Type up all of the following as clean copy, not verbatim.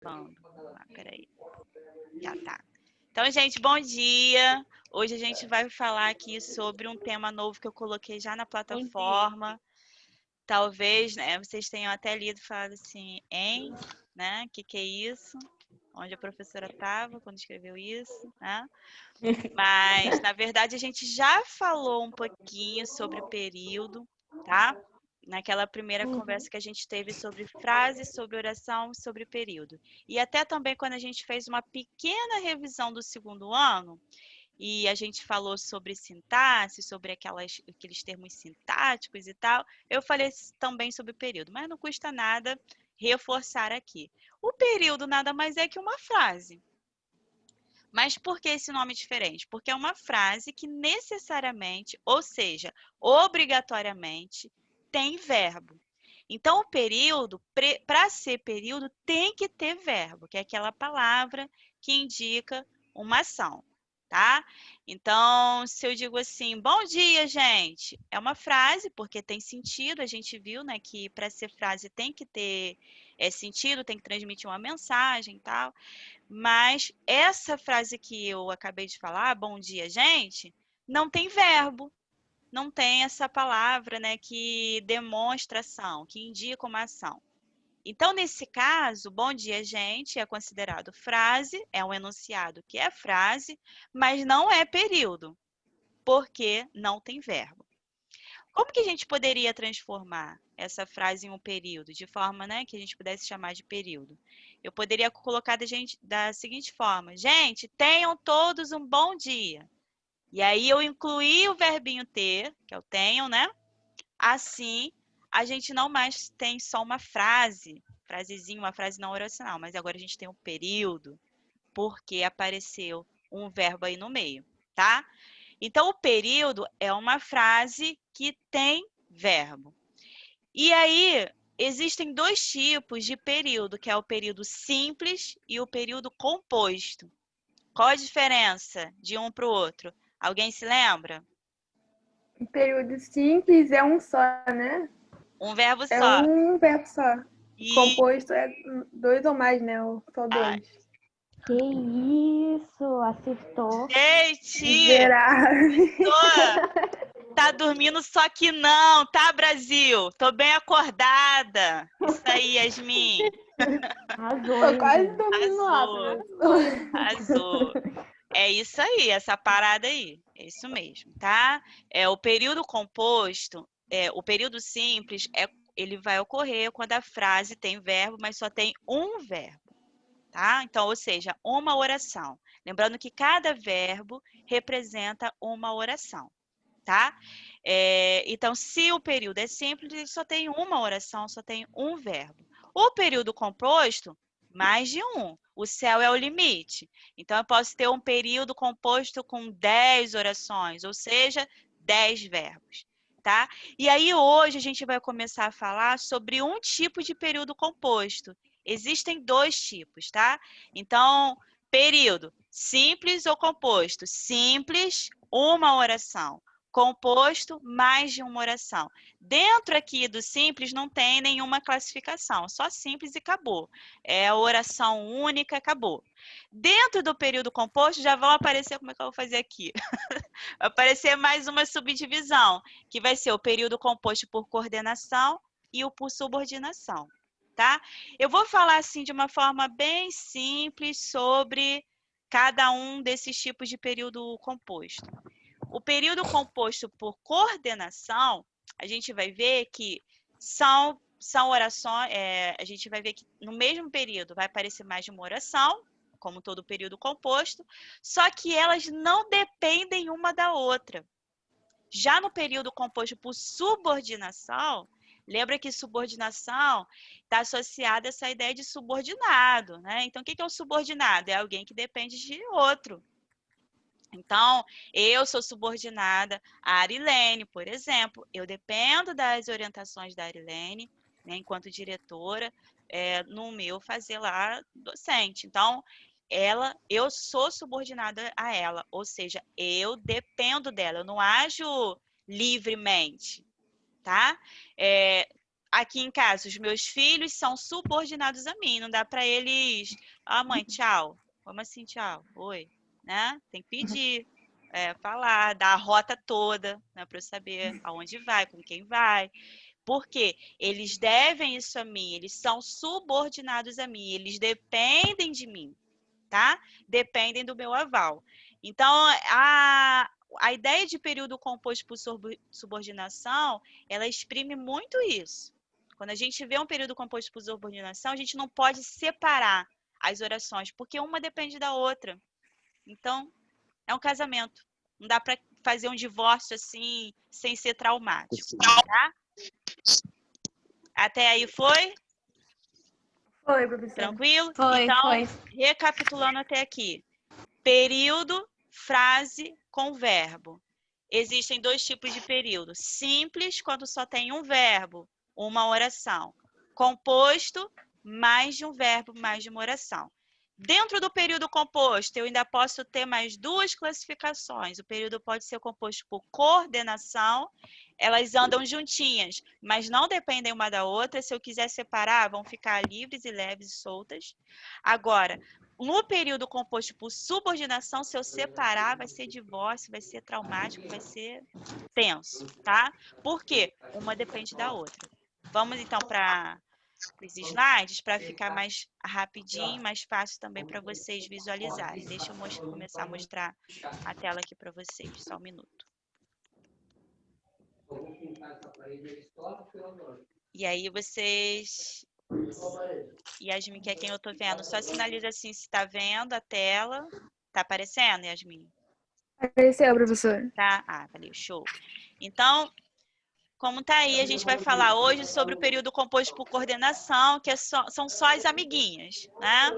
Gravando. Ah, peraí. Já tá. Então, gente, bom dia. Hoje a gente vai falar aqui sobre um tema novo que eu coloquei já na Bom dia. plataforma. Talvez, né, vocês tenham até lido e falado assim, hein, né? Que é isso? Onde a professora estava quando escreveu isso, né? Mas, na verdade, a gente já falou um pouquinho sobre período, tá? Naquela primeira conversa que a gente teve sobre frase, sobre oração, sobre período. E até também quando a gente fez uma pequena revisão do segundo ano, e a gente falou sobre sintaxe, sobre aqueles termos sintáticos e tal, eu falei também sobre período, mas não custa nada reforçar aqui. O período nada mais é que uma frase. Mas por que esse nome diferente? Porque é uma frase que necessariamente, ou seja, obrigatoriamente, tem verbo. Então, o período, para ser período, tem que ter verbo, que é aquela palavra que indica uma ação, tá? Então, se eu digo assim, bom dia, gente, é uma frase, porque tem sentido, a gente viu, né, que para ser frase tem que ter sentido, tem que transmitir uma mensagem e tal. Mas essa frase que eu acabei de falar, bom dia, gente, não tem verbo, não tem essa palavra, né, que demonstra ação, que indica uma ação. Então, nesse caso, bom dia, gente, é considerado frase, é um enunciado que é frase, mas não é período, porque não tem verbo. Como que a gente poderia transformar essa frase em um período, de forma, né, que a gente pudesse chamar de período? Eu poderia colocar da seguinte forma: gente, tenham todos um bom dia. E aí eu incluí o verbinho ter, que é o tenham, né? Assim, a gente não mais tem só uma frase, frasezinha, uma frase não oracional, mas agora a gente tem um período, porque apareceu um verbo aí no meio, tá? Então, o período é uma frase que tem verbo. E aí, existem dois tipos de período, que é o período simples e o período composto. Qual a diferença de um para o outro? Alguém se lembra? Um período simples é um só, né? Um verbo É só. um verbo só. E Composto é dois ou mais, né? Ou só ah, dois. Que isso, acertou. gente, Miserável. tá dormindo só que não, tá, Brasil? Tô bem acordada. Isso aí, Yasmin. Arrasou, Tô quase Yasmin. dormindo lá, Arrasou, professor. arrasou. É isso aí, essa parada aí. É isso mesmo, tá? O período composto, o período simples, ele vai ocorrer quando a frase tem verbo, mas só tem um verbo, tá? Então, ou seja, uma oração. Lembrando que cada verbo representa uma oração, tá? Então, se o período é simples, ele só tem uma oração, só tem um verbo. O período composto, mais de um. O céu é o limite. Então, eu posso ter um período composto com 10 orações, ou seja, 10 verbos, tá? E aí, hoje, a gente vai começar a falar sobre um tipo de período composto. Existem dois tipos, tá? Então, período simples ou composto? Simples, uma oração. Composto, mais de uma oração. Dentro aqui do simples não tem nenhuma classificação, só simples e acabou. É a oração única, acabou. Dentro do período composto já vão aparecer, como é que eu vou fazer aqui? Vai aparecer mais uma subdivisão, que vai ser o período composto por coordenação e o por subordinação, tá? Eu vou falar assim de uma forma bem simples sobre cada um desses tipos de período composto. O período composto por coordenação, a gente vai ver que são orações, a gente vai ver que no mesmo período vai aparecer mais de uma oração, como todo período composto, só que elas não dependem uma da outra. Já no período composto por subordinação, lembra que subordinação está associada a essa ideia de subordinado, né? Então, o que é o subordinado? É alguém que depende de outro. Então, eu sou subordinada à Arilene, por exemplo. Eu dependo das orientações da Arilene, né, enquanto diretora, no meu fazer lá docente. Então, eu sou subordinada a ela, ou seja, eu dependo dela, eu não ajo livremente, tá? aqui em casa, os meus filhos são subordinados a mim. Não dá para eles... Ah, mãe, tchau. Como assim, tchau? Oi. Né? Tem que pedir, falar, dar a rota toda, né, para eu saber aonde vai, com quem vai. Porque eles devem isso a mim, eles são subordinados a mim, eles dependem de mim, tá? Dependem do meu aval. Então, a ideia de período composto por subordinação, ela exprime muito isso. Quando a gente vê um período composto por subordinação, a gente não pode separar as orações, porque uma depende da outra. Então, é um casamento. Não dá para fazer um divórcio assim, sem ser traumático, tá? Até aí foi? Foi, professora. Tranquilo? Foi, Então, foi. recapitulando até aqui. Período, frase com verbo. Existem dois tipos de período. Simples, quando só tem um verbo, uma oração. Composto, mais de um verbo, mais de uma oração. Dentro do período composto, eu ainda posso ter mais duas classificações. O período pode ser composto por coordenação, elas andam juntinhas, mas não dependem uma da outra. Se eu quiser separar, vão ficar livres e leves e soltas. Agora, no período composto por subordinação, se eu separar, vai ser divórcio, vai ser traumático, vai ser tenso, tá? Por quê? Uma depende da outra. Vamos, então, para os slides, para ficar mais rapidinho, mais fácil também para vocês visualizarem. Deixa eu começar a mostrar a tela aqui para vocês, só um minuto. E aí vocês... Yasmin, que é quem eu tô vendo, só sinaliza assim se tá vendo a tela. Tá aparecendo, Yasmin? Apareceu, professor. Tá? Ah, valeu, show. Então, como tá aí, a gente vai falar hoje sobre o período composto por coordenação, que são só as amiguinhas, né?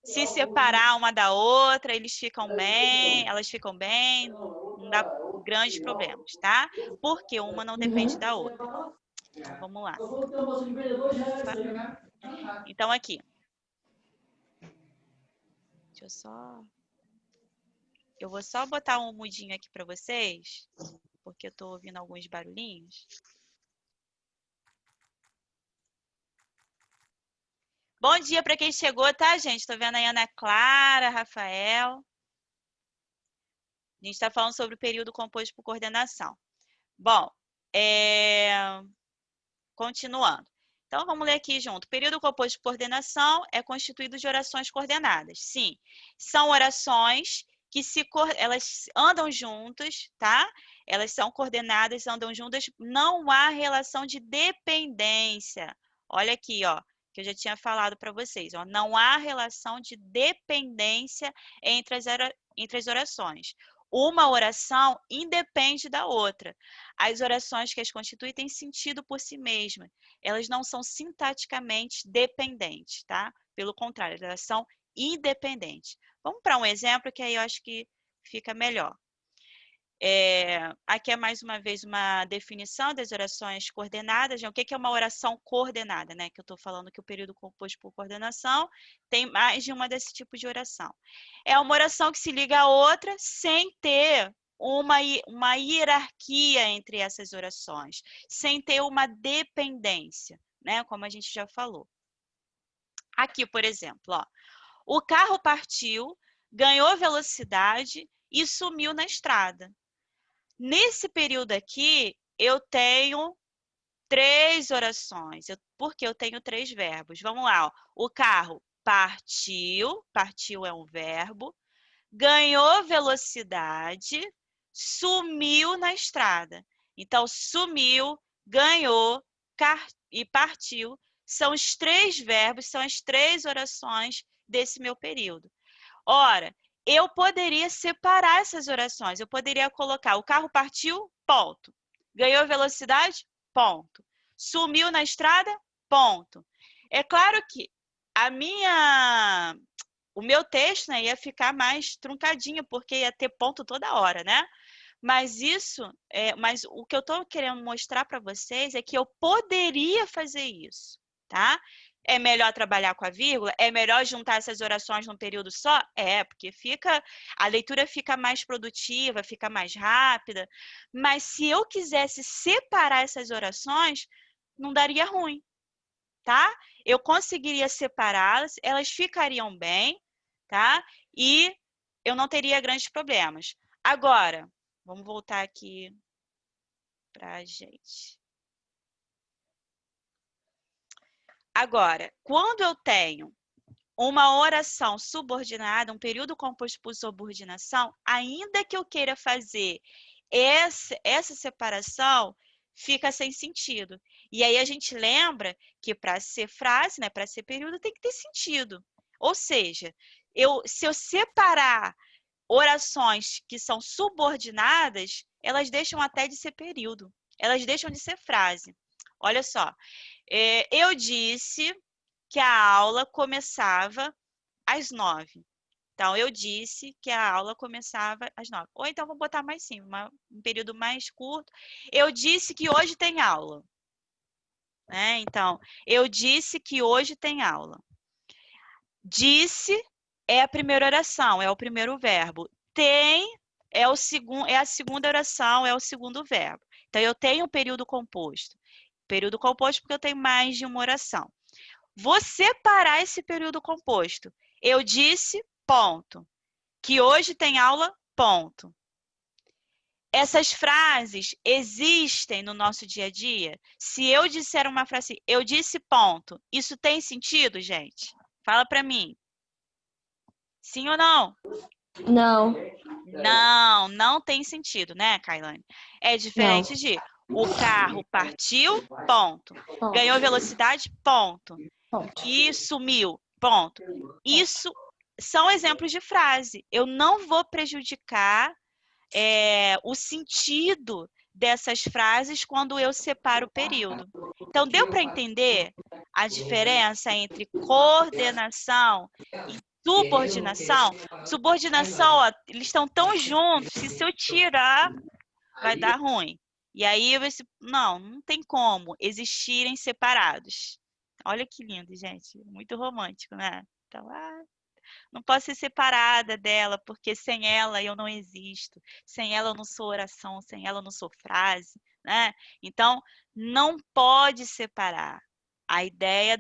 Se separar uma da outra, eles ficam bem, elas ficam bem, não dá grandes problemas, tá? Porque uma não depende da outra. Então, vamos lá. Então, aqui. Deixa eu só... Eu vou só botar um mudinho aqui para vocês, porque eu tô ouvindo alguns barulhinhos. Bom dia para quem chegou, tá, gente? Tô vendo aí a Ana Clara, Rafael. A gente está falando sobre o período composto por coordenação. Bom, continuando. Então, vamos ler aqui junto. O período composto por coordenação é constituído de orações coordenadas. Sim, são orações que elas andam juntas, tá? Elas são coordenadas, andam juntas, não há relação de dependência. Olha aqui, ó, que eu já tinha falado para vocês, ó, não há relação de dependência entre as orações. Uma oração independe da outra. As orações que as constituem têm sentido por si mesmas. Elas não são sintaticamente dependentes, tá? Pelo contrário, elas são independentes. Vamos para um exemplo que aí eu acho que fica melhor. Aqui é mais uma vez uma definição das orações coordenadas. O que é uma oração coordenada, né? Que eu estou falando que o período composto por coordenação tem mais de uma desse tipo de oração. É uma oração que se liga a outra sem ter uma hierarquia entre essas orações, sem ter uma dependência, né? Como a gente já falou. Aqui, por exemplo, ó, o carro partiu, ganhou velocidade e sumiu na estrada. Nesse período aqui, eu tenho 3 orações, porque eu tenho 3 verbos. Vamos lá, ó. O carro partiu, partiu é um verbo, ganhou velocidade, sumiu na estrada. Então, sumiu, ganhou e partiu são os 3 verbos, são as 3 orações desse meu período. Ora, eu poderia separar essas orações. Eu poderia colocar o carro partiu, ponto. Ganhou velocidade, ponto. Sumiu na estrada, ponto. É claro que o meu texto, né, ia ficar mais truncadinho, porque ia ter ponto toda hora, né? Mas mas o que eu estou querendo mostrar para vocês é que eu poderia fazer isso, tá? É melhor trabalhar com a vírgula? É melhor juntar essas orações num período só? Porque a leitura fica mais produtiva, fica mais rápida. Mas se eu quisesse separar essas orações, não daria ruim, tá? Eu conseguiria separá-las, elas ficariam bem, tá? E eu não teria grandes problemas. Agora, vamos voltar aqui pra gente. Agora, quando eu tenho uma oração subordinada, um período composto por subordinação, ainda que eu queira fazer essa separação, fica sem sentido. E aí a gente lembra que para ser frase, né, para ser período, tem que ter sentido. Ou seja, se eu separar orações que são subordinadas, elas deixam até de ser período. Elas deixam de ser frase. Olha só. Eu disse que a aula começava às 9. Então, eu disse que a aula começava às 9. Ou então, vou botar mais sim, um período mais curto. Eu disse que hoje tem aula. Né? Então, eu disse que hoje tem aula. Disse é a primeira oração, é o primeiro verbo. Tem é a segunda oração, é o segundo verbo. Então, eu tenho um período composto. Período composto porque eu tenho mais de uma oração. Vou separar esse período composto. Eu disse, ponto. Que hoje tem aula, ponto. Essas frases existem no nosso dia a dia? Se eu disser uma frase, eu disse, ponto. Isso tem sentido, gente? Fala pra mim. Sim ou não? Não. Não, não tem sentido, né, Kailane? É diferente de o carro partiu, ponto. Ganhou velocidade, ponto. E sumiu, ponto. Isso são exemplos de frase. Eu não vou prejudicar o sentido dessas frases quando eu separo o período. Então, deu para entender a diferença entre coordenação e subordinação? Subordinação, ó, eles estão tão juntos que se eu tirar, vai dar ruim. E aí, não tem como existirem separados. Olha que lindo, gente. Muito romântico, né? Então, não posso ser separada dela, porque sem ela eu não existo. Sem ela eu não sou oração, sem ela eu não sou frase, né? Então, não pode separar. A ideia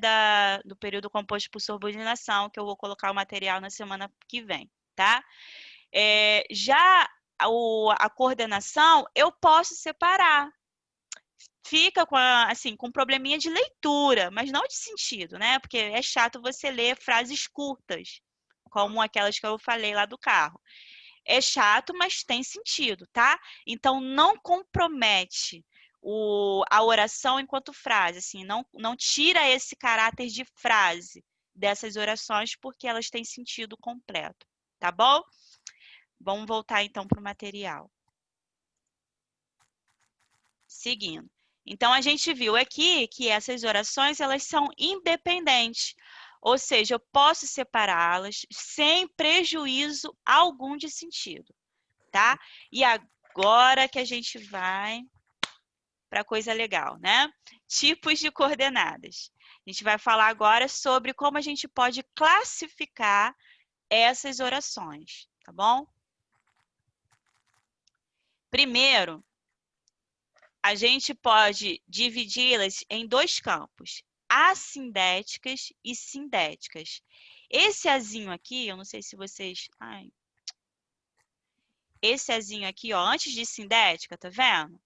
do período composto por subordinação, que eu vou colocar o material na semana que vem, tá? Já a coordenação, eu posso separar. Fica com um probleminha de leitura, mas não de sentido, né? Porque é chato você ler frases curtas, como aquelas que eu falei lá do carro. É chato, mas tem sentido, tá? Então, não compromete a oração enquanto frase, assim, não tira esse caráter de frase dessas orações, porque elas têm sentido completo, tá bom? Vamos voltar então para o material. Seguindo. Então, a gente viu aqui que essas orações, elas são independentes. Ou seja, eu posso separá-las sem prejuízo algum de sentido, tá? E agora que a gente vai para coisa legal, né? Tipos de coordenadas. A gente vai falar agora sobre como a gente pode classificar essas orações, tá bom? Primeiro, a gente pode dividi-las em dois campos, assindéticas e sindéticas. Esse azinho aqui, eu não sei se vocês... Esse azinho aqui, ó, antes de sindética, tá vendo?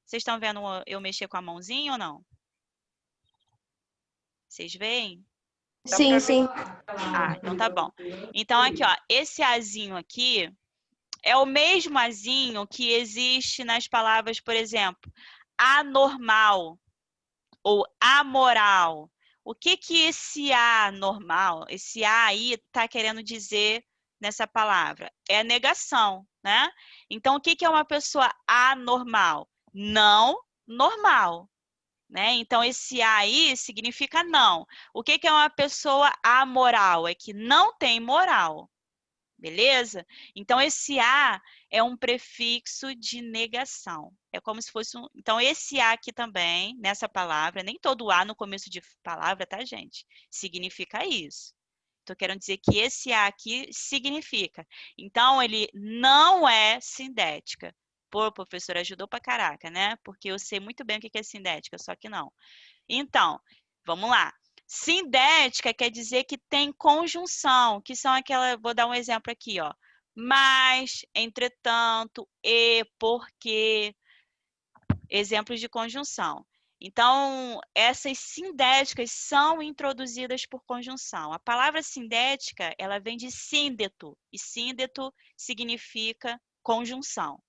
Vocês estão vendo eu mexer com a mãozinha ou não? Vocês veem? Sim, sim. Então tá bom. Então aqui, ó, esse azinho aqui é o mesmo azinho que existe nas palavras, por exemplo, anormal ou amoral. O que esse anormal, esse A aí está querendo dizer nessa palavra? É a negação, né? Então, o que é uma pessoa anormal? Não normal, né? Então, esse A aí significa não. O que é uma pessoa amoral? É que não tem moral. Beleza? Então, esse A é um prefixo de negação. É como se fosse um... Então, esse A aqui também, nessa palavra, nem todo A no começo de palavra, tá, gente? Significa isso. Estou querendo dizer que esse A aqui significa. Então, ele não é sindética. Pô, professora, ajudou pra caraca, né? Porque eu sei muito bem o que é sindética, só que não. Então, vamos lá. Sindética quer dizer que tem conjunção, que são aquelas, vou dar um exemplo aqui, ó. Mas, entretanto, e, porque, exemplos de conjunção. Então, essas sindéticas são introduzidas por conjunção. A palavra sindética, ela vem de síndeto, e síndeto significa conjunção,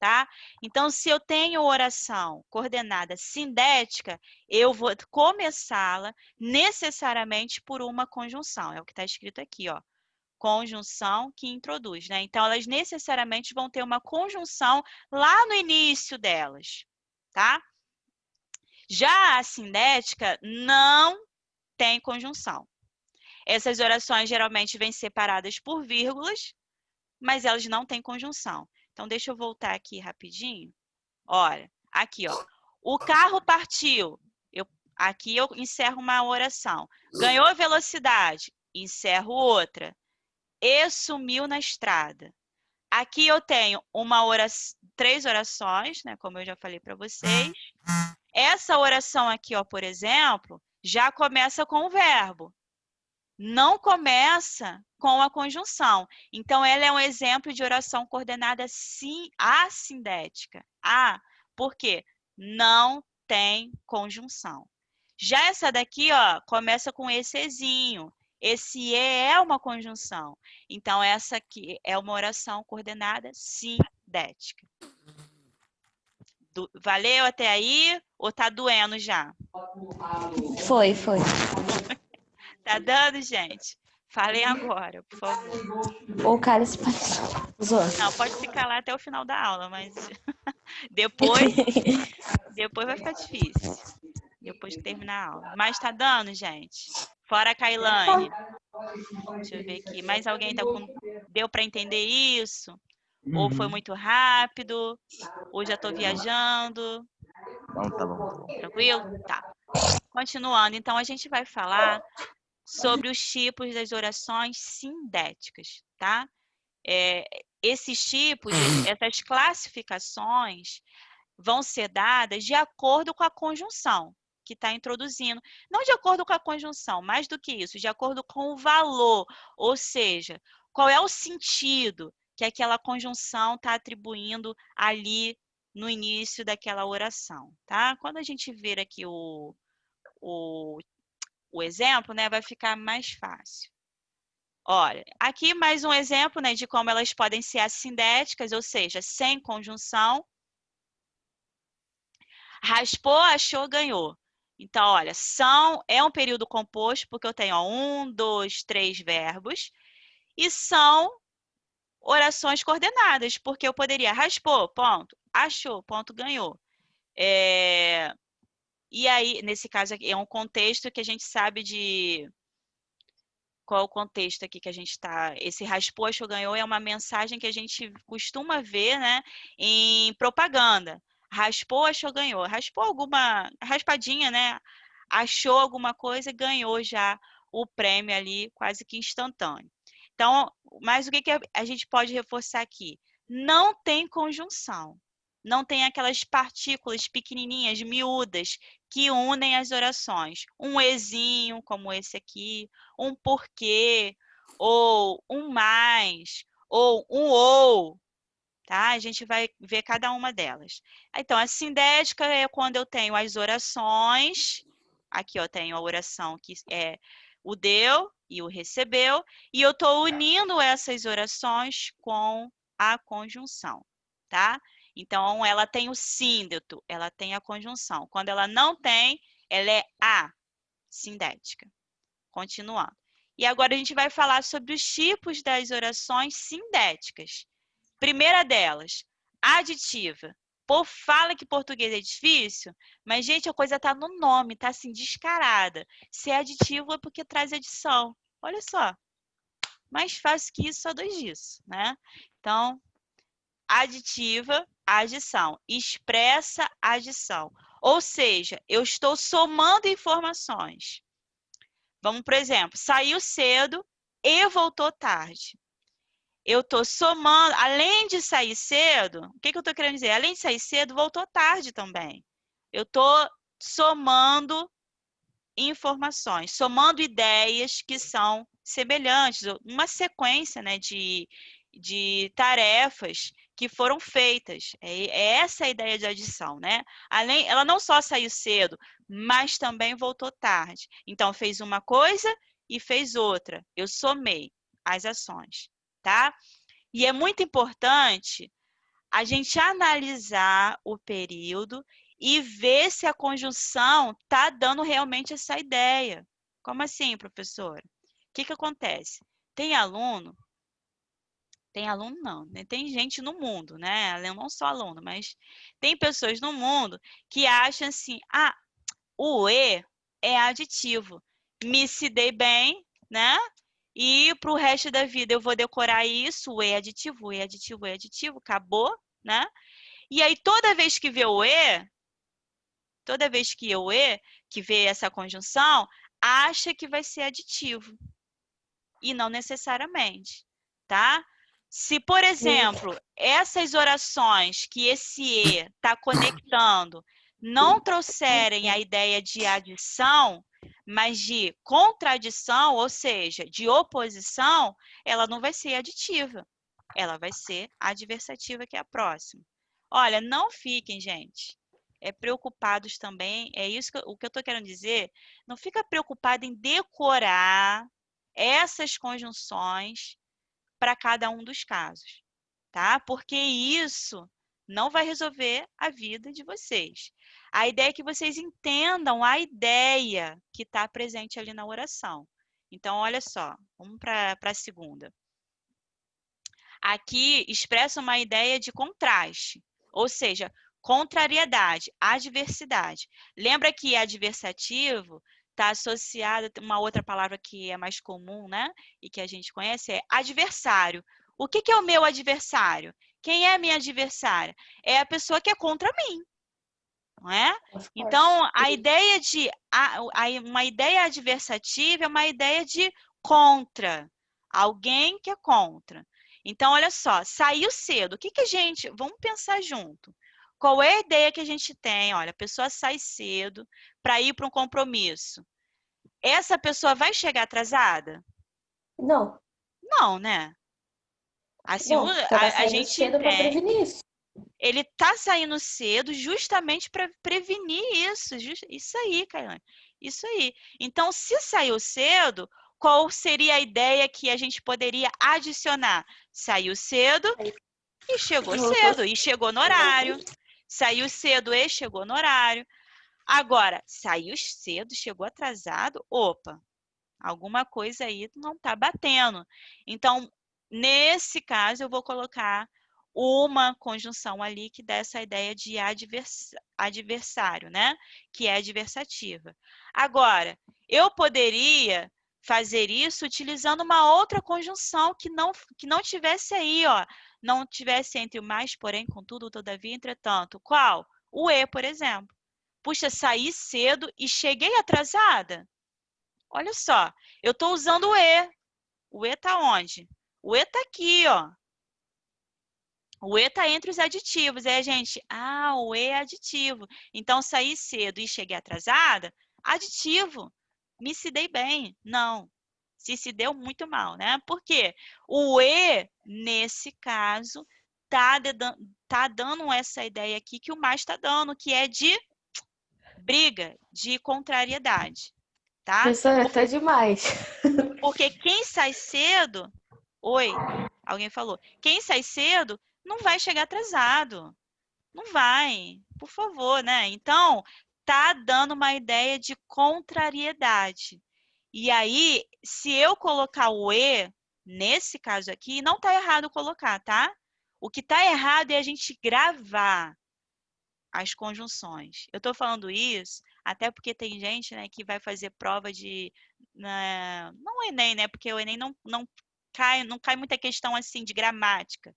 tá? Então, se eu tenho oração coordenada sindética, eu vou começá-la necessariamente por uma conjunção. É o que está escrito aqui, ó. Conjunção que introduz, né? Então, elas necessariamente vão ter uma conjunção lá no início delas, tá? Já a sindética não tem conjunção. Essas orações geralmente vêm separadas por vírgulas, mas elas não têm conjunção. Então, deixa eu voltar aqui rapidinho. Olha, aqui, ó. O carro partiu. Aqui eu encerro uma oração. Ganhou velocidade. Encerro outra. E sumiu na estrada. Aqui eu tenho três orações, né? Como eu já falei para vocês. Essa oração aqui, ó, por exemplo, já começa com o verbo. Não começa com a conjunção. Então, ela é um exemplo de oração coordenada assindética. Por quê? Não tem conjunção. Já essa daqui, ó, começa com esse ezinho. Esse e é uma conjunção. Então, essa aqui é uma oração coordenada sindética. Valeu até aí? Ou tá doendo já? Foi. Tá dando, gente? Falem agora, por favor. O cara se passou. Zoando. Não, pode ficar lá até o final da aula, mas depois vai ficar difícil. Depois que terminar a aula. Mas tá dando, gente? Fora a Kailane. Deixa eu ver aqui. Mais alguém deu para entender isso? Ou foi muito rápido? Ou já tô viajando? Não, tá bom. Tranquilo? Tá. Continuando, então a gente vai falar sobre os tipos das orações sindéticas, tá? Esses tipos, essas classificações vão ser dadas de acordo com a conjunção que está introduzindo. Não de acordo com a conjunção, mais do que isso, de acordo com o valor, ou seja, qual é o sentido que aquela conjunção está atribuindo ali no início daquela oração, tá? Quando a gente ver aqui o exemplo, né, vai ficar mais fácil. Olha, aqui mais um exemplo, né, de como elas podem ser assindéticas, ou seja, sem conjunção. Raspou, achou, ganhou. Então, olha, é um período composto, porque eu tenho 1, 2, 3 verbos, e são orações coordenadas, porque eu poderia raspou, ponto, achou, ponto, ganhou. E aí, nesse caso aqui, é um contexto que a gente sabe de... Qual é o contexto aqui que a gente está... Esse raspou, achou, ganhou é uma mensagem que a gente costuma ver, né, em propaganda. Raspou, achou, ganhou. Raspou alguma raspadinha, né? Achou alguma coisa, ganhou já o prêmio ali, quase que instantâneo. Então, mas o que a gente pode reforçar aqui? Não tem conjunção. Não tem aquelas partículas pequenininhas, miúdas, que unem as orações. Um ezinho, como esse aqui, um porquê, ou um mais, ou um ou. Tá? A gente vai ver cada uma delas. Então, a sindética é quando eu tenho as orações. Aqui eu tenho a oração que é o deu e o recebeu. E eu estou unindo essas orações com a conjunção, tá? Então, ela tem o síndeto, ela tem a conjunção. Quando ela não tem, ela é assindética. Continuando. E agora a gente vai falar sobre os tipos das orações sindéticas. Primeira delas, aditiva. Pô, fala que português é difícil, mas, gente, a coisa tá no nome, tá assim, descarada. Se é aditivo é porque traz adição. Olha só. Mais fácil que isso, só dois disso, né? Então, aditiva, adição. Expressa adição. Ou seja, eu estou somando informações. Vamos, por exemplo, saiu cedo e voltou tarde. Eu estou somando, além de sair cedo, o que eu estou querendo dizer? Além de sair cedo, voltou tarde também. Eu estou somando informações, somando ideias que são semelhantes, uma sequência, né, de tarefas que foram feitas. É essa a ideia de adição, né? Ela não só saiu cedo, mas também voltou tarde. Então, fez uma coisa e fez outra. Eu somei as ações, tá? E é muito importante a gente analisar o período e ver se a conjunção está dando realmente essa ideia. Como assim, professora? O que acontece? Tem aluno não, né? Tem gente no mundo, né? Não só aluno, mas tem pessoas no mundo que acham assim, o E é aditivo. Me se dei bem, né? E para o resto da vida eu vou decorar isso, o E é aditivo, o E é aditivo, o E é aditivo, acabou, né? E aí toda vez que vê o E, que vê essa conjunção, acha que vai ser aditivo. E não necessariamente, tá? Se, por exemplo, essas orações que esse E está conectando não trouxerem a ideia de adição, mas de contradição, ou seja, de oposição, ela não vai ser aditiva. Ela vai ser adversativa, que é a próxima. Olha, não fiquem, gente, preocupados também, é isso o que eu estou querendo dizer, não fica preocupado em decorar essas conjunções para cada um dos casos, tá? Porque isso não vai resolver a vida de vocês. A ideia é que vocês entendam a ideia que está presente ali na oração. Então, olha só, vamos para a segunda. Aqui expressa uma ideia de contraste, ou seja, contrariedade, adversidade. Lembra que adversativo está associado a uma outra palavra que é mais comum, né? E que a gente conhece, é adversário. O que é o meu adversário? Quem é a minha adversária? É a pessoa que é contra mim, não é? Então, a ideia de uma ideia adversativa é uma ideia de contra, alguém que é contra. Então, olha só, saiu cedo. O que a gente... Vamos pensar junto. Qual é a ideia que a gente tem? Olha, a pessoa sai cedo para ir para um compromisso. Essa pessoa vai chegar atrasada? Não. Não, né? Assim, Não, porque ela tá a saindo gente cedo para entende. prevenir isso. Ele tá saindo cedo justamente para prevenir isso. Isso aí, Caiane. Isso aí. Então, se saiu cedo, qual seria a ideia que a gente poderia adicionar? Saiu cedo e chegou cedo, e chegou no horário. Saiu cedo e chegou no horário. Agora, saiu cedo, chegou atrasado, opa, alguma coisa aí não está batendo. Então, nesse caso, eu vou colocar uma conjunção ali que dá essa ideia de adversário, né? Que é adversativa. Agora, eu poderia fazer isso utilizando uma outra conjunção que não tivesse aí, ó. Não tivesse entre o mais, porém, contudo, todavia, entretanto. Qual? O E, por exemplo. Puxa, saí cedo e cheguei atrasada. Olha só, eu estou usando o E. O E está onde? O E está aqui, ó. O E está entre os aditivos. Aí a gente, o E é aditivo. Então, saí cedo e cheguei atrasada, aditivo. Me se dei bem. Não. Se deu muito mal, né? Por quê? O E, nesse caso, tá dando essa ideia aqui que o mais está dando, que é de briga, de contrariedade, tá? Isso tá demais. Porque quem sai cedo... Oi, alguém falou. Quem sai cedo não vai chegar atrasado. Não vai, por favor, né? Então, tá dando uma ideia de contrariedade. E aí, se eu colocar o E, nesse caso aqui, não tá errado colocar, tá? O que tá errado é a gente gravar as conjunções. Eu tô falando isso até porque tem gente, né, que vai fazer prova de... não o Enem, né? Porque o Enem não cai muita questão assim de gramática.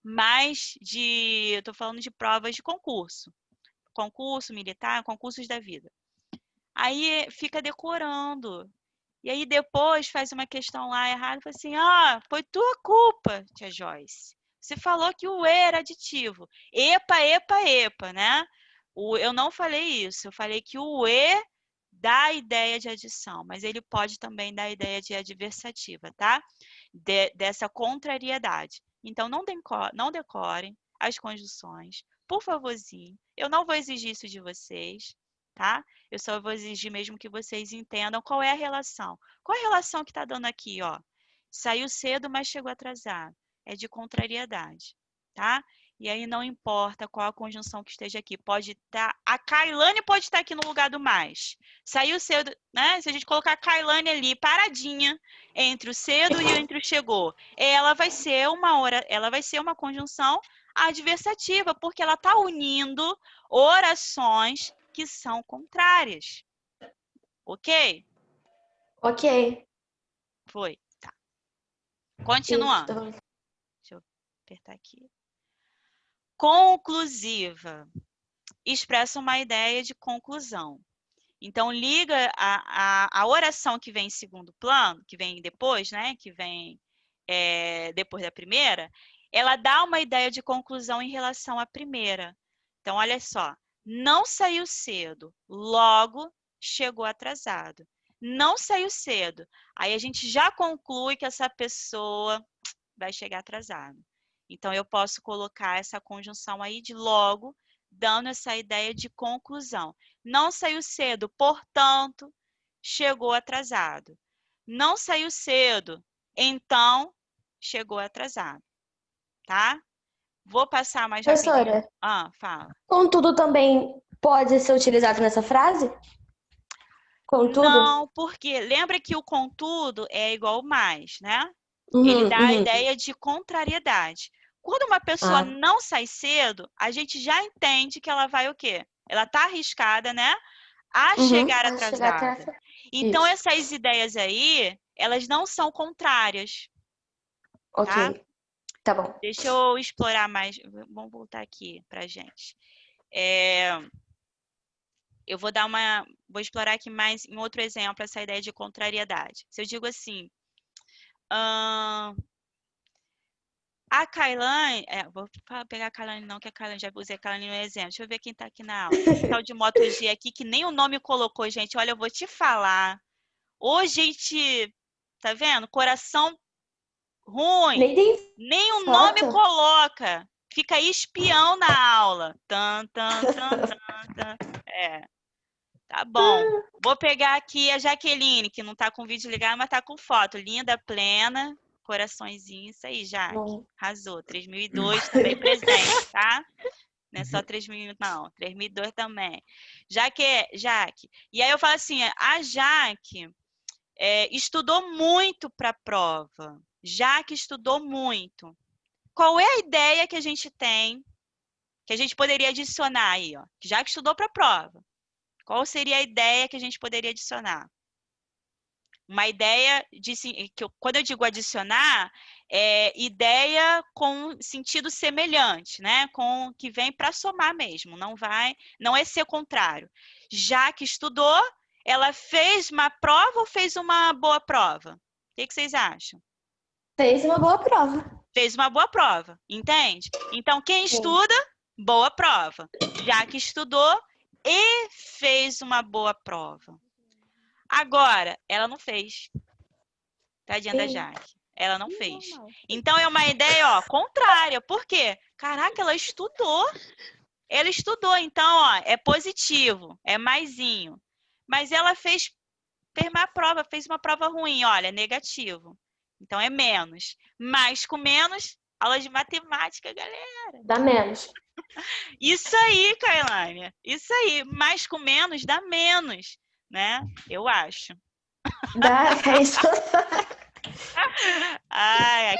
Mas eu tô falando de provas de concurso. Concurso militar, concursos da vida. Aí fica decorando. E aí depois faz uma questão lá errada, fala assim, foi tua culpa, tia Joyce. Você falou que o E era aditivo. Epa, epa, epa, né? Eu não falei isso. Eu falei que o E dá a ideia de adição, mas ele pode também dar a ideia de adversativa, tá? Dessa contrariedade. Então, não decorem as conjunções, por favorzinho. Eu não vou exigir isso de vocês, tá? Eu só vou exigir mesmo que vocês entendam qual é a relação. Qual é a relação que está dando aqui, ó? Saiu cedo, mas chegou atrasado. É de contrariedade, tá? E aí não importa qual a conjunção que esteja aqui. Pode estar... A Kailane pode estar aqui no lugar do mais. Saiu cedo, né? Se a gente colocar a Kailane ali paradinha entre o cedo e entre o chegou, ela vai ser uma conjunção adversativa, porque ela está unindo orações que são contrárias. Ok? Ok. Foi. Tá. Continuando. Isso. Deixa eu apertar aqui. Conclusiva. Expressa uma ideia de conclusão. Então, liga a oração que vem em segundo plano, que vem depois, né? Que vem depois da primeira, ela dá uma ideia de conclusão em relação à primeira. Então, olha só. Não saiu cedo, logo chegou atrasado. Não saiu cedo. Aí a gente já conclui que essa pessoa vai chegar atrasada. Então, eu posso colocar essa conjunção aí de logo, dando essa ideia de conclusão. Não saiu cedo, portanto, chegou atrasado. Não saiu cedo, então, chegou atrasado. Tá? Vou passar mais rapidinho. Professora, Fala. contudo também pode ser utilizado nessa frase? Contudo? Não, porque lembra que o contudo é igual ao mais, né? Ele dá a ideia de contrariedade. Quando uma pessoa não sai cedo, a gente já entende que ela vai o quê? Ela está arriscada, né? A chegar atrasada. Então, essas ideias aí, elas não são contrárias. Ok. Tá bom. Deixa eu explorar mais. Vamos voltar aqui pra gente. Eu vou vou explorar aqui mais em outro exemplo essa ideia de contrariedade. Se eu digo assim, a Kailane, vou pegar a Kailane não, que a Kailane, já usei a Kailane no exemplo. Deixa eu ver quem tá aqui na aula. Tem um tal de Moto G aqui que nem o nome colocou, gente. Olha, eu vou te falar. Ô, gente, tá vendo? Coração ruim. Nem o nome coloca. Fica aí espião na aula. Tá bom. Vou pegar aqui a Jaqueline, que não tá com o vídeo ligado, mas tá com foto. Linda, plena. Coraçõezinho, isso aí, Jaque. Arrasou. 3002 também presente, tá? Não é só 3000, não. 3002 também. Jaque. E aí eu falo assim, a Jaque estudou muito para a prova. Jaque estudou muito. Qual é a ideia que a gente tem, que a gente poderia adicionar aí, ó? Jaque estudou para a prova. Qual seria a ideia que a gente poderia adicionar? Uma ideia quando eu digo adicionar, é ideia com sentido semelhante, né? Com que vem para somar mesmo, não é ser contrário. Já que estudou, ela fez uma prova ou fez uma boa prova? O que vocês acham? Fez uma boa prova. Fez uma boa prova, entende? Então, quem estuda, boa prova. Já que estudou e fez uma boa prova. Agora, ela não fez. Tadinha da Jaque. Ela não fez. Então, é uma ideia, ó, contrária. Por quê? Caraca, ela estudou. Ela estudou, então, ó, é positivo, é maisinho. Mas ela fez uma prova ruim, olha, é negativo. Então, é menos. Mais com menos, aula de matemática, galera. Dá menos. Isso aí, Kailane. Isso aí. Mais com menos, dá menos, né? Eu acho. Dá, é isso.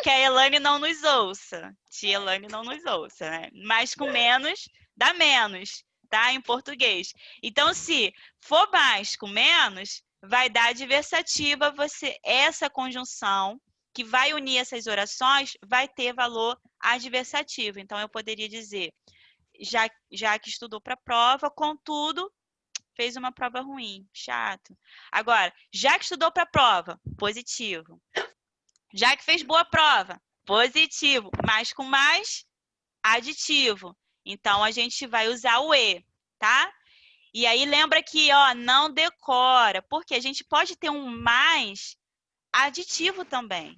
Que a Elane não nos ouça. Tia Elane não nos ouça, né? Mais com menos, dá menos, tá? Em português. Então, se for mais com menos, vai dar adversativa, essa conjunção que vai unir essas orações vai ter valor adversativo. Então, eu poderia dizer, já que estudou para a prova, contudo, fez uma prova ruim, chato. Agora, já que estudou para a prova, positivo. Já que fez boa prova, positivo. Mais com mais, aditivo. Então, a gente vai usar o E, tá? E aí lembra que, ó, não decora, porque a gente pode ter um mais aditivo também.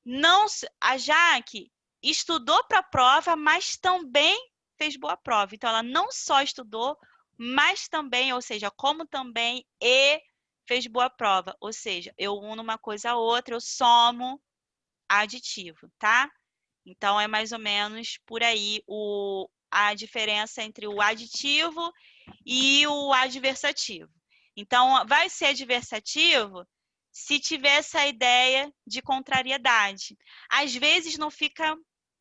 Não, a Jaque estudou para a prova, mas também fez boa prova. Então, ela não só estudou, mas também, ou seja, como também e fez boa prova. Ou seja, eu uno uma coisa a outra, eu somo aditivo, tá? Então, é mais ou menos por aí a diferença entre o aditivo e o adversativo. Então, vai ser adversativo se tiver essa ideia de contrariedade. Às vezes não fica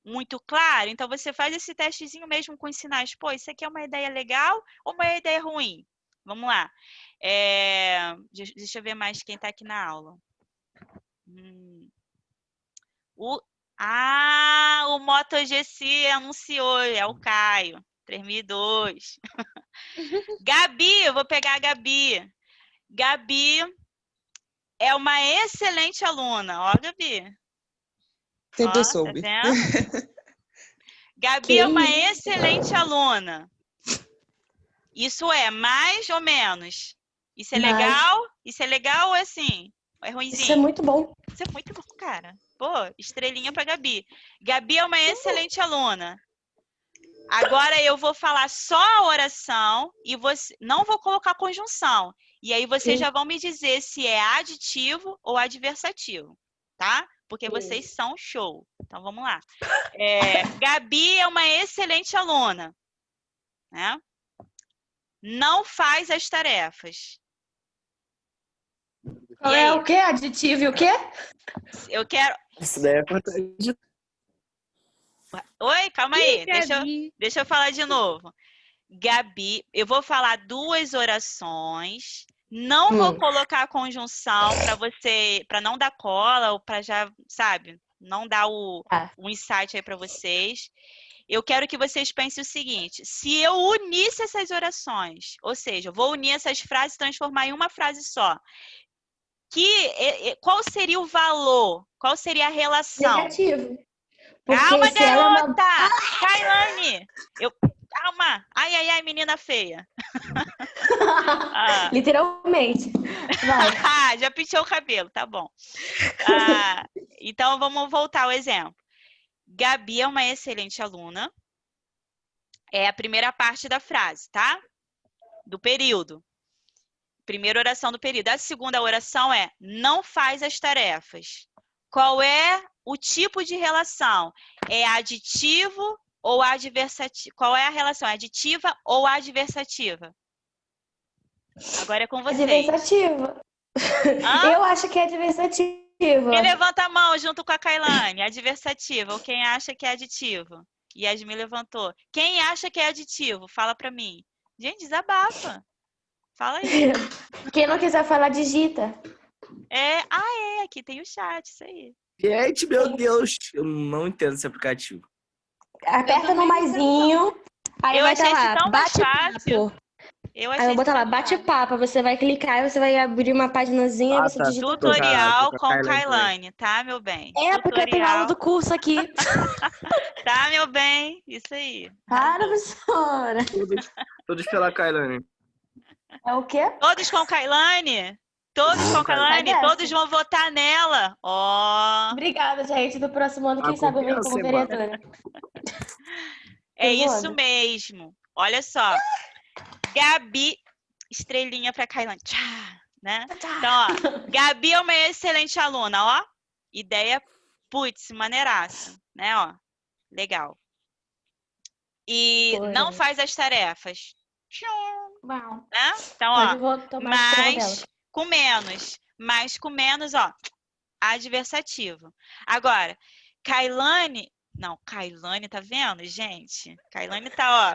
muito claro, então você faz esse testezinho mesmo com os sinais. Pô, isso aqui é uma ideia legal ou uma ideia ruim? Vamos lá. Deixa eu ver mais quem está aqui na aula. O MotoGC anunciou, é o Caio, 3002. Gabi, eu vou pegar a Gabi. Gabi é uma excelente aluna. Ó, Gabi. Sempre Ó, soube. tá vendo? Gabi é uma excelente aluna. Isso é mais ou menos? Isso é legal? Isso é legal ou é assim? Ou é ruimzinho? Isso é muito bom. Isso é muito bom, cara. Pô, estrelinha pra Gabi. Gabi é uma excelente aluna. Agora eu vou falar só a oração e você não vou colocar conjunção. E aí vocês já vão me dizer se é aditivo ou adversativo, tá? Porque vocês são show. Então vamos lá. Gabi é uma excelente aluna, né? Não faz as tarefas. Qual é o quê? Aditivo e o quê? Eu quero. Isso daí é contraditório. Oi, calma aí. Gabi. Deixa eu falar de novo. Gabi, eu vou falar duas orações. Não vou colocar a conjunção para não dar cola ou para já, sabe, não dar um insight aí para vocês. Eu quero que vocês pensem o seguinte: se eu unisse essas orações, ou seja, eu vou unir essas frases e transformar em uma frase só, qual seria o valor? Qual seria a relação? Negativo. Porque Calma, se ela é uma... garota! Kailane! Calma! Ai, ai, ai, menina feia. Literalmente. Vai. Já pintou o cabelo, tá bom. Então, vamos voltar ao exemplo. Gabi é uma excelente aluna. É a primeira parte da frase, tá? Do período. Primeira oração do período. A segunda oração é: não faz as tarefas. Qual é o tipo de relação? É aditivo ou adversativo? Qual é a relação? É aditiva ou adversativa? Agora é com vocês. Adversativa. Eu acho que é adversativa. Quem levanta a mão junto com a Kailane? Adversativa. Ou quem acha que é aditivo? Yasmin levantou. Quem acha que é aditivo? Fala pra mim. Gente, desabafa. Fala aí. Quem não quiser falar, digita. Aqui tem o chat, isso aí. Gente, meu Deus, eu não entendo esse aplicativo. Aperta no maisinho. Aí vai estar lá, tão mais bate-papo. Aí eu vou botar lá, bate-papo. Você vai clicar e você vai abrir uma paginazinha e você digita tutorial com Kailane, tá, meu bem? Porque tem aula do curso aqui. Tá, meu bem? Isso aí. Para, professora. Todos pela Kailane. É o quê? Todos com Kailane? Todos com Kailane? Todos vão votar nela. Ó. Obrigada, gente. Do próximo ano, quem sabe eu venho como vereadora. É isso mesmo. Olha só. Gabi, estrelinha pra Kailane. Né? Então, ó, Gabi é uma excelente aluna, ó. Ideia, putz, maneiraça, né, ó. Legal. E não faz as tarefas. Uau. Né? Então, ó, mais com menos, ó, adversativo. Agora, Kailane, tá vendo, gente? Kailane tá, ó.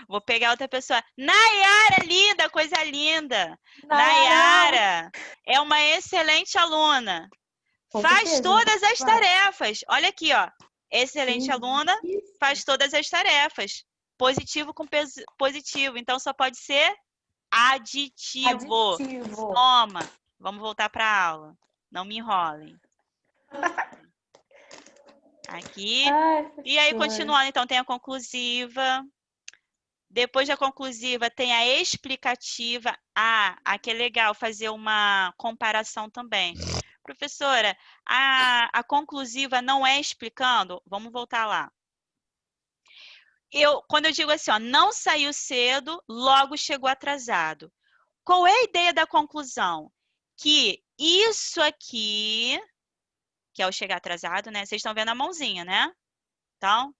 Vou pegar outra pessoa. Nayara, linda, coisa linda. Nayara é uma excelente aluna. Faz todas as tarefas. Olha aqui, ó. Excelente aluna, faz todas as tarefas. Positivo com positivo. Então, só pode ser aditivo. Toma. Vamos voltar para a aula. Não me enrolem. Aqui. E aí, continuando. Então, tem a conclusiva. Depois da conclusiva tem a explicativa. Aqui é legal fazer uma comparação também. Professora, a conclusiva não é explicando? Vamos voltar lá. Quando eu digo assim, ó, não saiu cedo, logo chegou atrasado. Qual é a ideia da conclusão? Que isso aqui, que é o chegar atrasado, né? Vocês estão vendo a mãozinha, né? Então,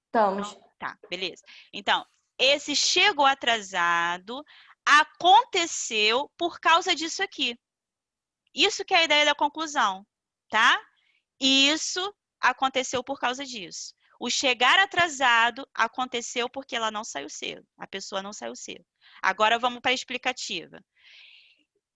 Estamos. tá, beleza. Então, esse chegou atrasado aconteceu por causa disso aqui. Isso que é a ideia da conclusão, tá? Isso aconteceu por causa disso. O chegar atrasado aconteceu porque ela não saiu cedo. A pessoa não saiu cedo. Agora vamos para a explicativa.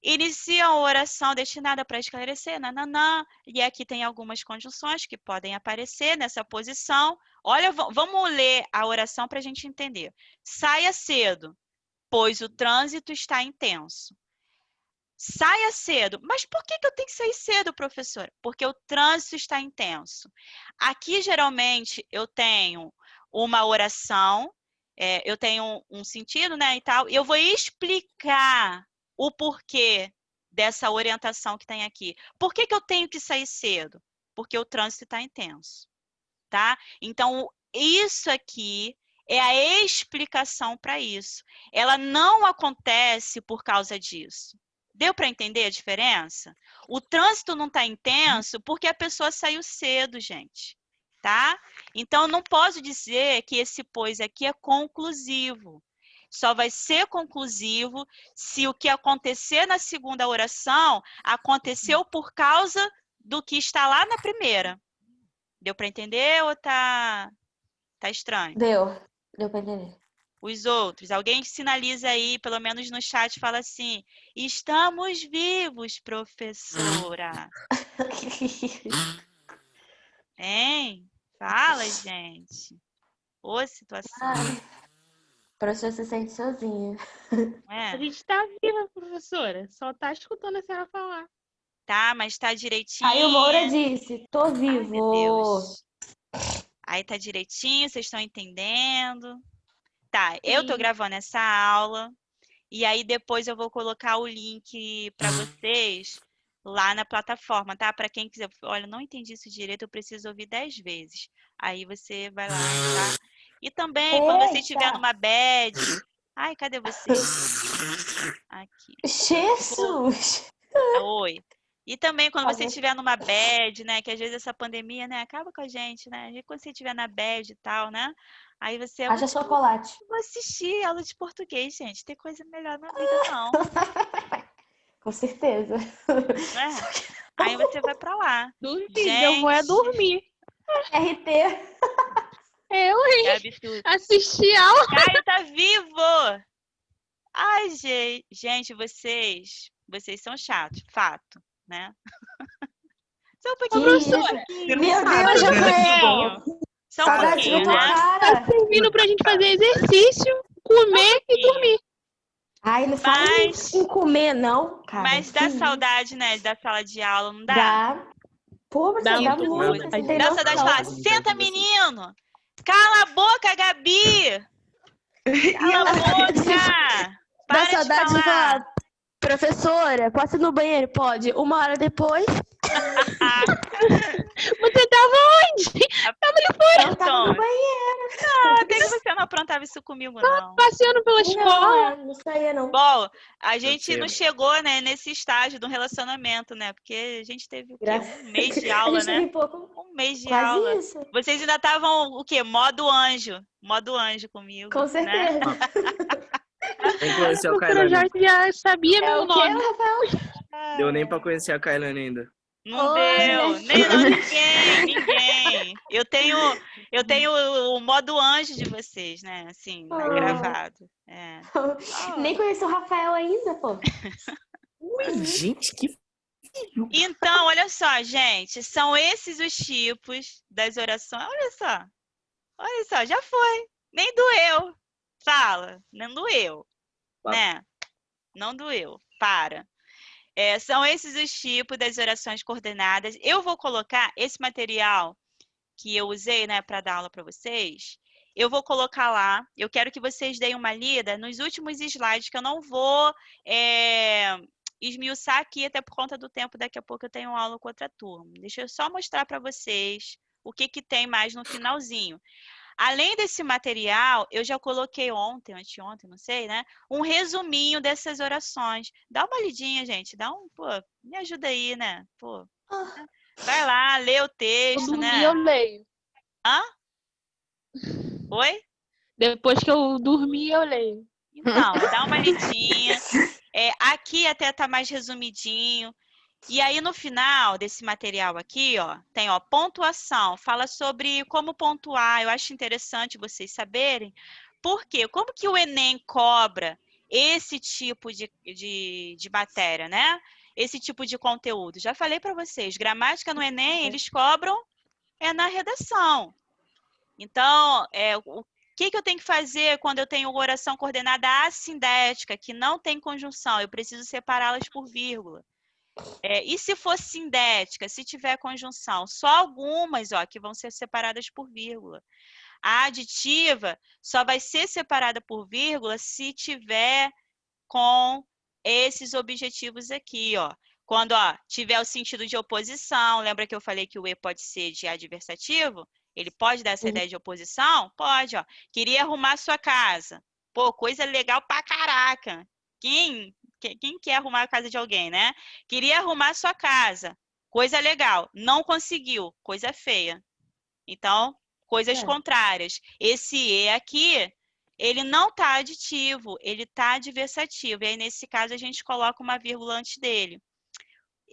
Inicia a oração destinada para esclarecer, nananã, e aqui tem algumas conjunções que podem aparecer nessa posição. Olha, vamos ler a oração para a gente entender. Saia cedo, pois o trânsito está intenso. Saia cedo. Mas por que eu tenho que sair cedo, professora? Porque o trânsito está intenso. Aqui, geralmente, eu tenho uma oração, eu tenho um sentido, né, e tal, e eu vou explicar o porquê dessa orientação que tem aqui. Por que eu tenho que sair cedo? Porque o trânsito está intenso, tá? Então, isso aqui é a explicação para isso. Ela não acontece por causa disso. Deu para entender a diferença? O trânsito não está intenso porque a pessoa saiu cedo, gente, tá? Então, eu não posso dizer que esse pois aqui é conclusivo. Só vai ser conclusivo se o que acontecer na segunda oração aconteceu por causa do que está lá na primeira. Deu para entender ou tá estranho? Deu para entender. Os outros, alguém sinaliza aí, pelo menos no chat, fala assim: estamos vivos, professora. Hein? Fala, gente. Ô, situação. O professor se sente sozinha. Não é? A gente tá viva, professora. Só tá escutando a senhora falar. Tá, mas tá direitinho. Aí o Moura disse, tô vivo. Ai, meu Deus. Aí tá direitinho, vocês estão entendendo? Tá, eu tô gravando essa aula e aí depois eu vou colocar o link para vocês lá na plataforma, tá? Para quem quiser. Olha, não entendi isso direito, eu preciso ouvir 10 vezes. Aí você vai lá, tá? E também, quando você estiver numa bad... Ai, cadê você? Aqui. Jesus! Oi. E também quando você estiver numa bad, né? Que às vezes essa pandemia, né? Acaba com a gente, né? E quando você estiver na bad e tal, né? Aí você... Haja chocolate. Vou assistir aula de português, gente. Tem coisa melhor na vida, não. Com certeza. Não é? Aí você vai pra lá. Dormir, Gente. eu vou dormir. RT. Eu, hein? Que absurdo. Assistir aula. Caio tá vivo! Ai, gente, vocês são chatos, fato, né? Só um pouquinho, professora. Meu Deus, Só um Rafael. pouquinho. Só um Saudade da pouquinho, tua né? cara. Tá servindo pra gente fazer exercício, comer e dormir. Ai, não fala em comer, não, cara. Mas dá saudade, né? Da sala de aula, não dá? Dá. Pô, mas Dá dá muito muito. saudade. Você tem Dá noção. saudade de falar, senta, menino! Cala a boca, Gabi! Cala a boca! Dá Para de saudade de falar! falar, professora, posso ir no banheiro? Pode. 1 hora depois, Você tava onde? eu tava no banheiro. Até que você não aprontava isso comigo, não. Passeando pela escola. Não saía, não. Bom, a gente não sei. chegou, né, nesse estágio do relacionamento, né? Porque a gente teve o quê? Graças- Um mês de A aula, gente né? teve pouco. Um mês de Quase aula. isso. Vocês ainda estavam o quê? Modo anjo. Modo anjo comigo. Com né? certeza. Nem conheceu A a professora Kailane. já sabia É meu o quê, nome. Rafael? Deu nem pra conhecer a Kailane ainda. Não Olha. deu. Nem não, ninguém. Eu tenho o modo anjo de vocês, né? Assim, né, Oh. gravado. É. Nem conheci o Rafael ainda, pô. Ui, gente, que Então, olha só, gente, são esses os tipos das orações. Olha só, já foi. Nem doeu. Fala, não doeu, né? Não doeu. Para. São esses os tipos das orações coordenadas. Eu vou colocar esse material que eu usei, né, para dar aula para vocês. eu vou colocar lá. Eu quero que vocês deem uma lida nos últimos slides, que eu não vou esmiuçar aqui, até por conta do tempo. Daqui a pouco eu tenho aula com outra turma. Deixa eu só mostrar para vocês o que tem mais no finalzinho. Além desse material, eu já coloquei ontem, anteontem, não sei, né? Um resuminho dessas orações. Dá uma lidinha, gente. Pô, me ajuda aí, né? Pô, vai lá, lê o Eu texto, dormi, né? eu leio. Hã? Oi? Depois que eu dormi, eu leio. Então, dá uma lidinha. Aqui até tá mais resumidinho. E aí, no final desse material aqui, ó, tem, ó, pontuação. Fala sobre como pontuar. Eu acho interessante vocês saberem. Por quê? Como que o Enem cobra esse tipo de matéria, né? Esse tipo de conteúdo. Já falei para vocês, gramática no Enem, eles cobram na redação. Então, o que eu tenho que fazer quando eu tenho oração coordenada assindética, que não tem conjunção? Eu preciso separá-las por vírgula. E se for sindética, se tiver conjunção? Só algumas, ó, que vão ser separadas por vírgula. A aditiva só vai ser separada por vírgula se tiver com esses objetivos aqui, ó. Quando, ó, tiver o sentido de oposição, lembra que eu falei que o E pode ser de adversativo? Ele pode dar essa ideia de oposição? Pode, ó. Queria arrumar sua casa. Pô, coisa legal pra caraca. Quem quer arrumar a casa de alguém, né? Queria arrumar sua casa. Coisa legal. Não conseguiu. Coisa feia. Então, coisas contrárias. Esse E aqui, ele não está aditivo, ele está adversativo. E aí, nesse caso, a gente coloca uma vírgula antes dele.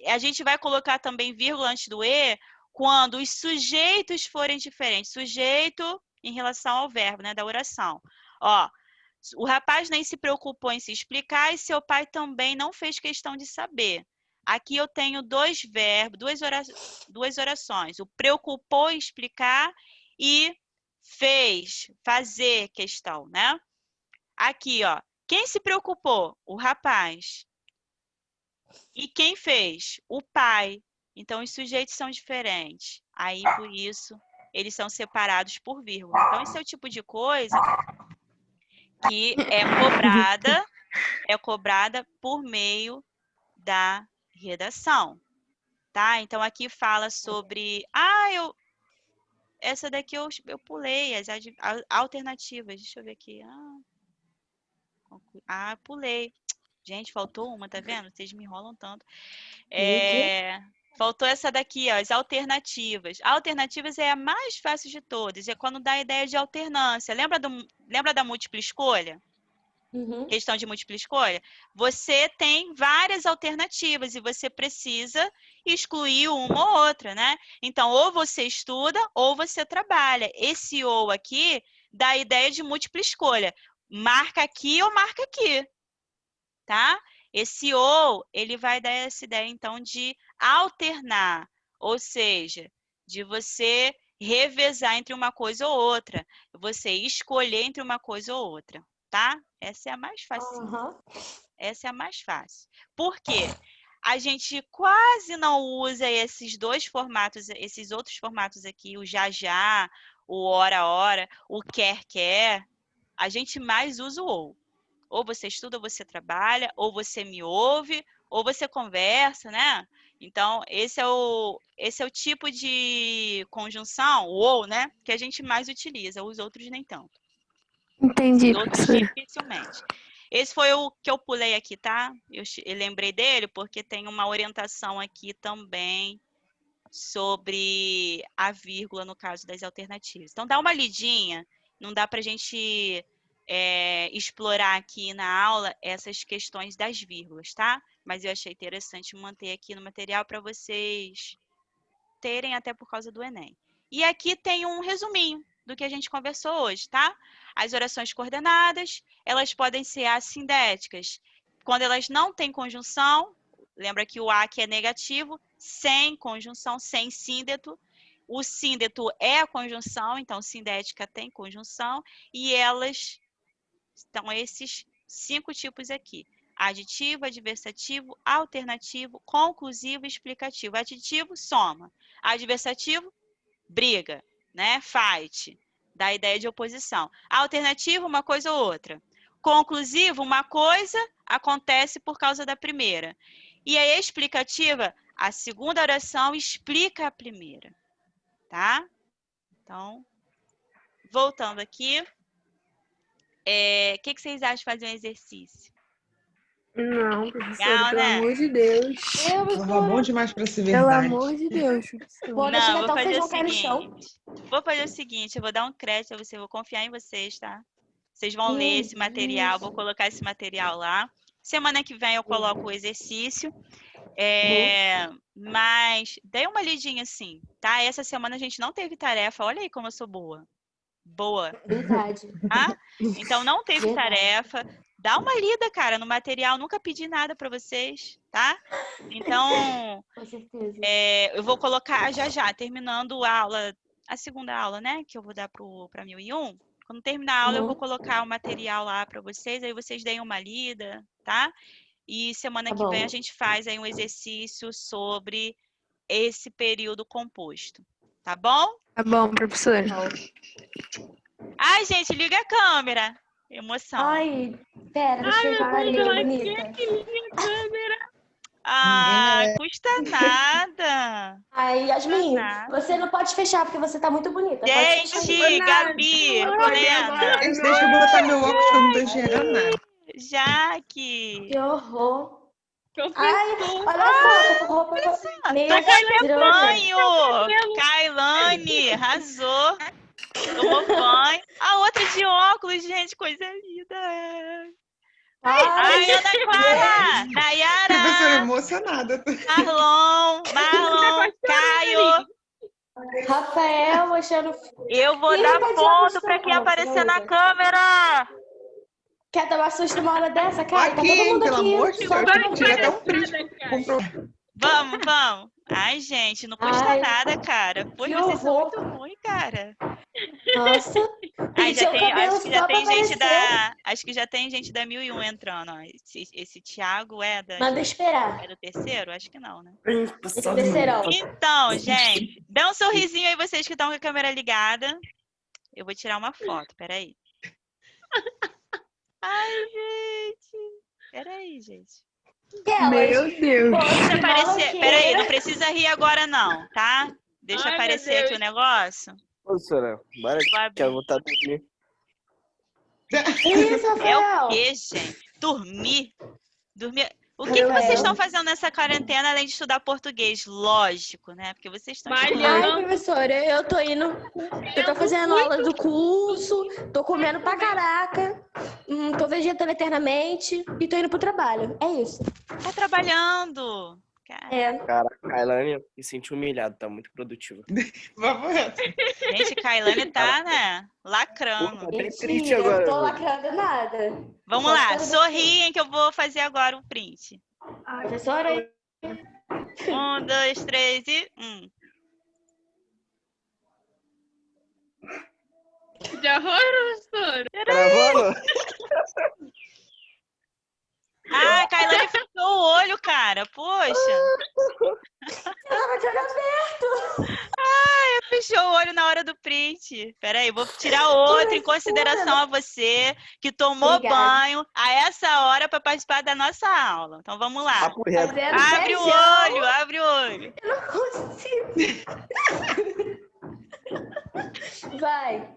A gente vai colocar também vírgula antes do E quando os sujeitos forem diferentes. Sujeito em relação ao verbo, né, da oração. Ó, o rapaz nem se preocupou em se explicar e seu pai também não fez questão de saber. Aqui eu tenho dois verbos, duas orações. O preocupou em explicar e fez, fazer questão, né? Aqui, ó. Quem se preocupou? O rapaz. E quem fez? O pai. Então, os sujeitos são diferentes. Aí, por isso, eles são separados por vírgula. Então, esse é o tipo de coisa que é cobrada por meio da redação, tá? Então, aqui fala sobre... essa daqui eu pulei, as alternativas. Deixa eu ver aqui. Pulei. Gente, faltou uma, tá vendo? Vocês me enrolam tanto. Faltou essa daqui, ó, as alternativas. Alternativas é a mais fácil de todas. É quando dá a ideia de alternância. Lembra da múltipla escolha? Questão de múltipla escolha? Você tem várias alternativas e você precisa excluir uma ou outra, né? Então, ou você estuda ou você trabalha. Esse ou aqui dá a ideia de múltipla escolha. Marca aqui ou marca aqui, tá? Esse ou, ele vai dar essa ideia, então, de alternar, ou seja, de você revezar entre uma coisa ou outra, você escolher entre uma coisa ou outra, tá? Essa é a mais fácil. Essa é a mais fácil. Por quê? A gente quase não usa esses dois formatos, esses outros formatos aqui, o já, o ora, o quer. A gente mais usa o ou. Ou você estuda, ou você trabalha, ou você me ouve, ou você conversa, né? Então, esse é o tipo de conjunção, o ou, né? Que a gente mais utiliza, os outros nem tanto. Entendi, Os outros professora. dificilmente. Esse foi o que eu pulei aqui, tá? Eu lembrei dele porque tem uma orientação aqui também sobre a vírgula no caso das alternativas. Então, dá uma lidinha, não dá para a gente explorar aqui na aula essas questões das vírgulas, tá? Mas eu achei interessante manter aqui no material para vocês terem até por causa do Enem. E aqui tem um resuminho do que a gente conversou hoje, tá? As orações coordenadas, elas podem ser assindéticas. Quando elas não têm conjunção, lembra que o A aqui é negativo, sem conjunção, sem síndeto. O síndeto é a conjunção, então sindética tem conjunção, e elas estão esses 5 tipos aqui. Aditivo, adversativo, alternativo, conclusivo e explicativo. Aditivo, soma. Adversativo, briga, né? Fight. da ideia de oposição. Alternativa, uma coisa ou outra. Conclusivo, uma coisa acontece por causa da primeira. E a explicativa, a segunda oração explica a primeira. Tá? Então, voltando aqui. O que vocês acham de fazer um exercício? Não, professora, Legal, pelo né? amor de Deus. Tava bom demais pra ser Pelo verdade. amor de Deus, professora. Pô, deixa Não, eu vou até o fazer o feijão cair no chão. seguinte. Vou fazer o seguinte, eu vou dar um crédito a você, vou confiar em vocês, tá? Vocês vão ler esse material, vou colocar esse material lá. Semana que vem eu coloco o exercício. Mas dei uma lidinha assim, tá? Essa semana a gente não teve tarefa. Olha aí como eu sou boa. Boa, Verdade. tá? Então não teve Verdade. tarefa. Dá uma lida, cara, no material. Nunca pedi nada pra vocês, tá? Então, Com certeza. eu vou colocar já, terminando a aula, a segunda aula, né? Que eu vou dar pra 1001. Quando terminar a aula, eu vou colocar o material lá pra vocês. Aí vocês deem uma lida, tá? E semana Tá que vem bom. a gente faz aí um exercício sobre esse período composto. Tá bom? Tá bom, professora. Ai, gente, liga a câmera. Emoção. Ai, pera, deixa eu ver a carinha Deus, bonita. Custa nada. Ai, Yasmin, nada. você não pode fechar porque você tá muito bonita. Pode fechar aí. Gente, Gabi, Helena, Gente, deixa eu botar meu óculos que eu não tô enxergando nada. Jaque. Que horror. Professor, Ai, olha só, essa roupa meio estranha. Banho. Kailane, arrasou. Tomou banho. A outra de óculos, gente, coisa linda. Ai, Ana Clara, Professora Nayara, emocionada. Marlon, Caio. Rafael achando. Eu vou Ih, dar cadê a ponto pessoa? pra quem Não, aparecer não, na não. câmera. Quer tomar susto uma hora dessa, cara? Tá Aqui, todo mundo pelo aqui. amor de Só Deus, todo eu mundo tirei até aqui. um print. Comprou. Vamos. Ai, gente, não custa Ai, nada, cara. Pô, que vocês são horror. muito ruins, cara. Nossa. Ai, Penteou o cabelo só pra aparecer. acho que já tem gente da 1001 entrando, ó. Esse Thiago Manda esperar. é do terceiro? Acho que não, né? Esse terceirão. Então, gente, dá um sorrisinho aí vocês que estão com a câmera ligada. Eu vou tirar uma foto, peraí. Ai, gente. Peraí, gente. Meu Deus. Deixa aparecer. maloqueira. Peraí, não precisa rir agora não, tá? Deixa Ai, meu aparecer aqui Deus. o negócio. Professora, bora Vou que abrir. eu vou estar dormindo. Isso, É o Rafael. quê, gente? Dormir? O que vocês estão fazendo nessa quarentena além de estudar português? Lógico, né? Porque vocês estão Malhando. Ai, professora, eu tô indo. Eu tô fazendo aula do curso, tô comendo pra caraca, tô vegetando eternamente e tô indo pro trabalho. É isso. Tá trabalhando. Cara, É. Caraca, Kailane, me senti humilhado, tá muito produtiva. Vamos reto. gente, Kailane tá, né? Pô, Lacrando. tá bem triste Mentira, agora. eu tô lacrando nada. Vamos lá, sorriem que eu vou fazer agora o print. Professora, 1, 2, 3 e 1. Que horror, professor. Gravando? Ah, Kailane fechou o olho, cara. Poxa. ela de olho aberto. Fechou o olho na hora do print. Peraí, vou tirar outro em consideração a você que tomou Obrigada. banho a essa hora para participar da nossa aula. Então vamos lá. Papo reto. Fazendo Abre o feijão. olho, abre o olho. Eu não consigo. Vai.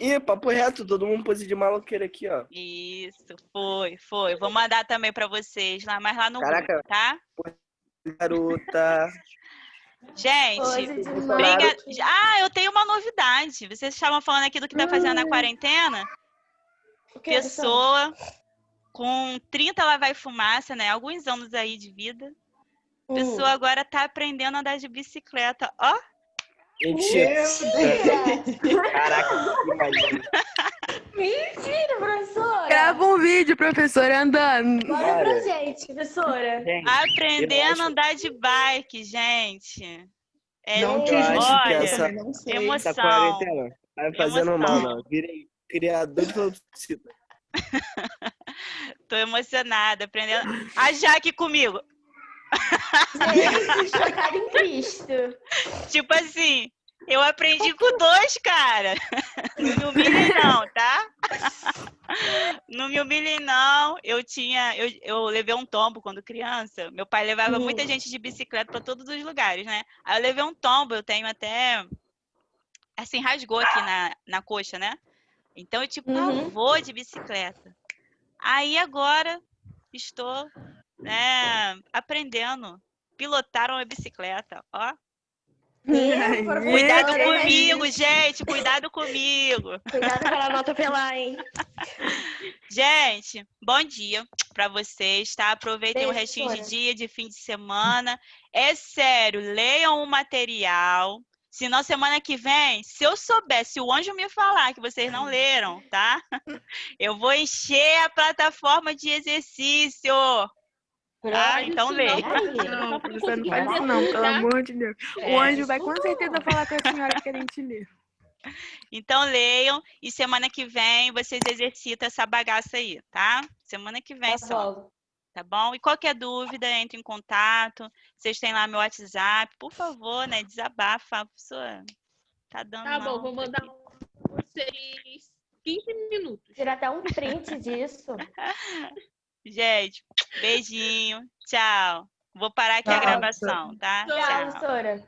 Ih, papo reto, todo mundo pose de maloqueira aqui, ó. Isso, foi. Vou mandar também para vocês lá, mas lá no Caraca. grupo, tá? Garota. Pose Gente, de briga... eu tenho uma novidade. Vocês estavam falando aqui do que tá fazendo na quarentena? O que, Pessoa com 30 lá vai fumaça, né? Alguns anos aí de vida. Pessoa agora tá aprendendo a andar de bicicleta. Ó, Mentira. Mentira, Caraca, que imagina. Mentira, professora. Grava um vídeo, professora, andando. Manda Cara. pra gente, professora. Gente, aprendendo eu a andar de bike, gente. É, Não te eu acho que olha, essa- também não sei. emoção. essa quarentena tá me fazendo Emoção. mal, não. Virei criador de Gente, chocada em Cristo. Tipo assim, eu aprendi com 2, cara. Não me humilhem não, tá? Não me humilhem não. Eu levei um tombo quando criança. Meu pai levava muita gente de bicicleta para todos os lugares, né? Aí eu levei um tombo, eu tenho até assim, rasgou aqui na coxa, né? Então eu tive pavor de bicicleta. Aí agora estou, né, aprendendo. Pilotaram a bicicleta, ó. Cuidado comigo, gente, cuidado comigo. Cuidado com a nota pelar, hein? Gente, bom dia para vocês, tá? Aproveitem o Beijo, restinho de professora. dia, de fim de semana. É sério, leiam o material. Se na semana que vem, se eu souber, se o anjo me falar que vocês não leram, tá? Eu vou encher a plataforma de exercício. Tá? Então leia. Não, professor, não faz isso não, pelo amor de Deus. O anjo vai com certeza falar com a senhora que a gente lê. Então leiam e semana que vem vocês exercitam essa bagaça aí, tá? Semana que vem Tá só, bom. tá bom? E qualquer dúvida, entre em contato. Vocês têm lá meu WhatsApp, por favor, né? Desabafa, professora. Tá dando Tá bom, não, vou isso mandar aqui. vocês 15 minutos. Tirar até um print disso. Gente, beijinho, tchau. Vou parar aqui a Tchau, gravação, tá? Tchau, professora.